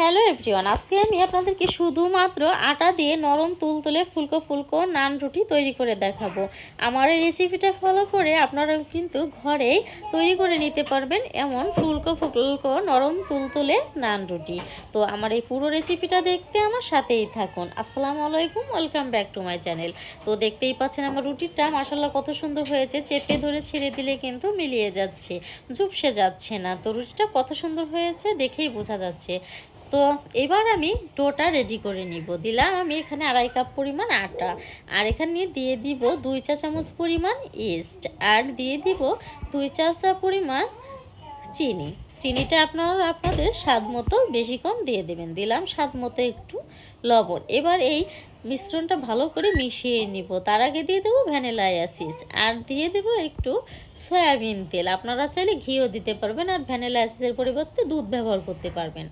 Hello everyone, আজকে আমি আপনাদেরকে শুধুমাত্র আটা দিয়ে নরম তুলতুলে ফুলকো ফুলকো নান রুটি তৈরি করে দেখাবো। আমার এই রেসিপিটা ফলো করে আপনারাও কিন্তু ঘরেই তৈরি করে নিতে পারবেন এমন ফুলকো ফুলকো নরম তুলতুলে নান রুটি। তো আমার এই পুরো রেসিপিটা দেখতে আমার সাথেই থাকুন। আসসালামু আলাইকুম, welcome back to my channel. তো দেখতেই পাচ্ছেন আমার রুটিটা মাশাআল্লাহ কত সুন্দর হয়েছে, চেপে ধরে ছেড়ে দিলে কিন্তু মিলিয়ে যাচ্ছে, ঝুপসে যাচ্ছে না। তো রুটিটা কত সুন্দর হয়েছে দেখেই বোঝা যাচ্ছে। তো এবার আমি ডোটা রেডি করে নিব। দিলাম আমি এখানে 2.5 কাপ পরিমাণ আটা, আর এখানে দিয়ে দিব 2 চা চামচ পরিমাণ ইস্ট, আর দিয়ে দিব 2 চা চামচ পরিমাণ চিনি। চিনিটা আপনারা আপনাদের স্বাদ মতো বেশি কম দিয়ে দেবেন। দিলাম স্বাদ মতো একটু লবণ। এবার এই মিশ্রণটা ভালো করে মিশিয়ে নিব। তার আগে দিয়ে দেবো ভ্যানিলা এসেন্স, আর দিয়ে দেবো একটু সয়াবিন তেল। আপনারা চাইলে ঘিও দিতে পারবেন, আর ভ্যানিলা এসেন্সের পরিবর্তে দুধ ব্যবহার করতে পারবেন।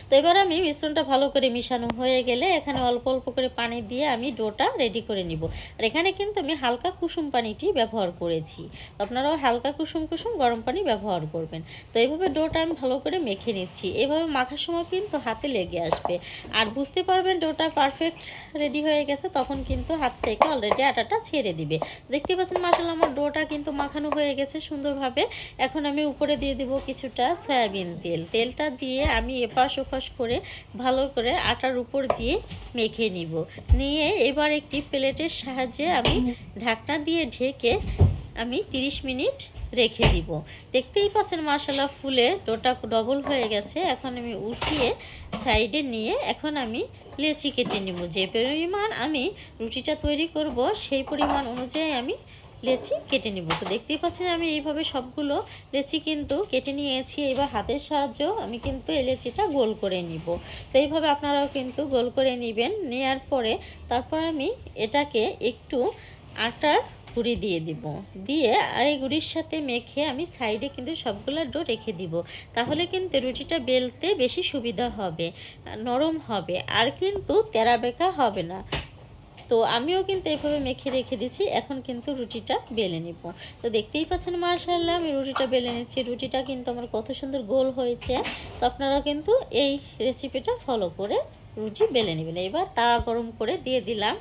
তো এবার আমি মিশ্রণটা ভালো করে মিশানো হয়ে গেলে এখানে অল্প অল্প করে পানি দিয়ে আমি ডোটা রেডি করে নিব। আর এখানে কিন্তু আমি হালকা কুসুম পানিটি ব্যবহার করেছি, আপনারাও হালকা কুসুম কুসুম গরম পানি ব্যবহার করবেন। তো এইভাবে ডোটা আমি ভালো করে মেখে নিচ্ছি। এইভাবে মাখার সময় কিন্তু হাতে লেগে আসবে, আর বুঝতে পারবেন ডোটা পারফেক্ট রেডি হয়ে গেছে তখন কিন্তু হাত থেকে অলরেডি আটাটা ছেড়ে দিবে। দেখতে পাচ্ছেন মাশাআল্লাহ আমার ডোটা কিন্তু মাখানো হয়ে গেছে সুন্দরভাবে। এখন আমি উপরে দিয়ে দেব কিছুটা সয়াবিন তেল। তেলটা দিয়ে আমি এপাশ ওপাশ করে ভালো করে আটার উপর দিয়ে মেখে নিব। নিয়ে এবার একটি প্লেটের সাহায্যে আমি ঢাকনা দিয়ে ঢেকে আমি 30 মিনিট রেখে দিব। দেখতেই পাচ্ছেন মাশাআল্লাহ ফুলে ডোটা ডবল হয়ে গেছে। এখন আমি উঠিয়ে সাইডে নিয়ে এখন আমি লেচি কেটে নিব। যে পরিমাণ আমি রুটিটা তৈরি করব সেই পরিমাণ অনুযায়ী আমি লেচি কেটে নিব। তো দেখতেই পাচ্ছেন আমি এইভাবে সবগুলো লেচি কিন্তু কেটে নিয়েছি। এবার হাতের সাহায্যেও আমি কিন্তু এই লেচিটা গোল করে নিব। তো এইভাবে আপনারাও কিন্তু গোল করে নেবেন। নেওয়ার পরে তারপর আমি এটাকে একটু আটার গুঁড়ি দিয়ে দিব, দিয়ে আর এই গুঁড়ির সাথে মেখে আমি সাইডে কিন্তু সবগুলো ডো রেখে দিব। তাহলে কিন্তু রুটিটা বেলতে বেশি সুবিধা হবে, নরম হবে, আর কিন্তু তেরা বেঁকা হবে না। তো আমিও কিন্তু এইভাবে মেখে রেখে দিছি। এখন কিন্তু রুটিটা বেলে নিব। তো দেখতেই পাচ্ছেন মাশাআল্লাহ আমি রুটিটা বেলে নিচ্ছি। রুটিটা কিন্তু আমার কত সুন্দর গোল হয়েছে। তো আপনারাও কিন্তু এই রেসিপিটা ফলো করে রুটি বেলে নেবেন। এবার তাওয়া গরম করে দিয়ে দিলাম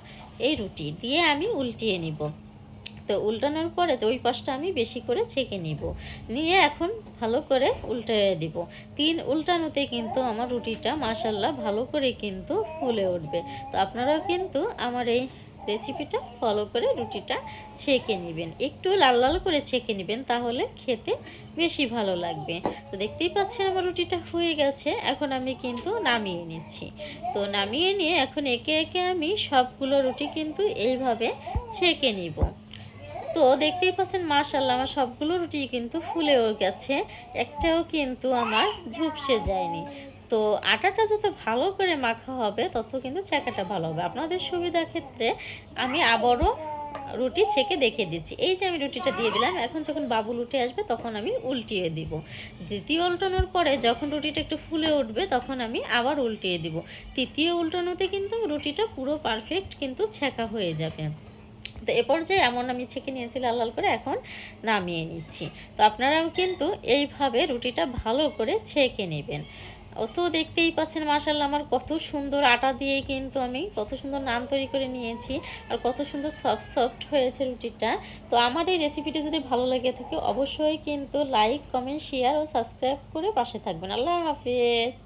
এই রুটি, দিয়ে আমি উল্টিয়ে নিব। তো উল্টানোর পরে ওই পাশটা আমি বেশি করে ছেঁকে নিব, নিয়ে এখন ভালো করে উল্টে দিব। 3 উল্টানোতে কিন্তু আমার রুটিটা মাশাআল্লাহ ভালো করে কিন্তু ফুলে উঠবে। তো আপনারাও কিন্তু আমার এই রেসিপিটা ফলো করে রুটিটা ছেঁকে নেবেন, একটু লাল লাল করে ছেঁকে নেবেন, তাহলে খেতে বেশি ভালো লাগবে। তো দেখতেই পাচ্ছেন আমার রুটিটা হয়ে গেছে। এখন আমি কিন্তু নামিয়ে নিচ্ছি। তো নামিয়ে নিয়ে এখন একে একে আমি সবগুলো রুটি কিন্তু এইভাবে ছেঁকে নিব। তো দেখতেই পাচ্ছেন মাশাআল্লাহ আমার সবগুলো রুটি কিন্তু ফুলেও গেছে, একটাও কিন্তু আমার ঝুপসে যায়নি। তো আটাটা যত ভালো করে মাখা হবে তত কিন্তু ছেঁকাটা ভালো হবে। আপনাদের সুবিধার ক্ষেত্রে আমি আবারও রুটি ছেঁকে দেখে দিচ্ছি। এই যে আমি রুটিটা দিয়ে দিলাম, এখন যখন বাবুল উঠে আসবে তখন আমি উল্টিয়ে দিব। দ্বিতীয় উল্টানোর পরে যখন রুটিটা একটু ফুলে উঠবে তখন আমি আবার উল্টিয়ে দিব। তৃতীয় উল্টানোতে কিন্তু রুটিটা পুরো পারফেক্ট কিন্তু ছেঁকা হয়ে যাবে। তো এ পর্যায়ে এমন আমি ছেঁকে নিয়েছি লাল লাল করে, এখন নামিয়ে নিচ্ছি। তো আপনারাও কিন্তু এইভাবে রুটিটা ভালো করে ছেঁকে নেবেন। ও তো দেখতেই পাচ্ছেন মাশাআল্লাহ আমার কত সুন্দর আটা দিয়ে কিন্তু আমি কত সুন্দর নান তৈরি করে নিয়েছি, আর কত সুন্দর সফট সফট হয়েছে রুটিটা। তো আমার এই রেসিপিটি যদি ভালো লেগে থাকে অবশ্যই কিন্তু লাইক, কমেন্ট, শেয়ার ও সাবস্ক্রাইব করে পাশে থাকবেন। আল্লাহ হাফেজ।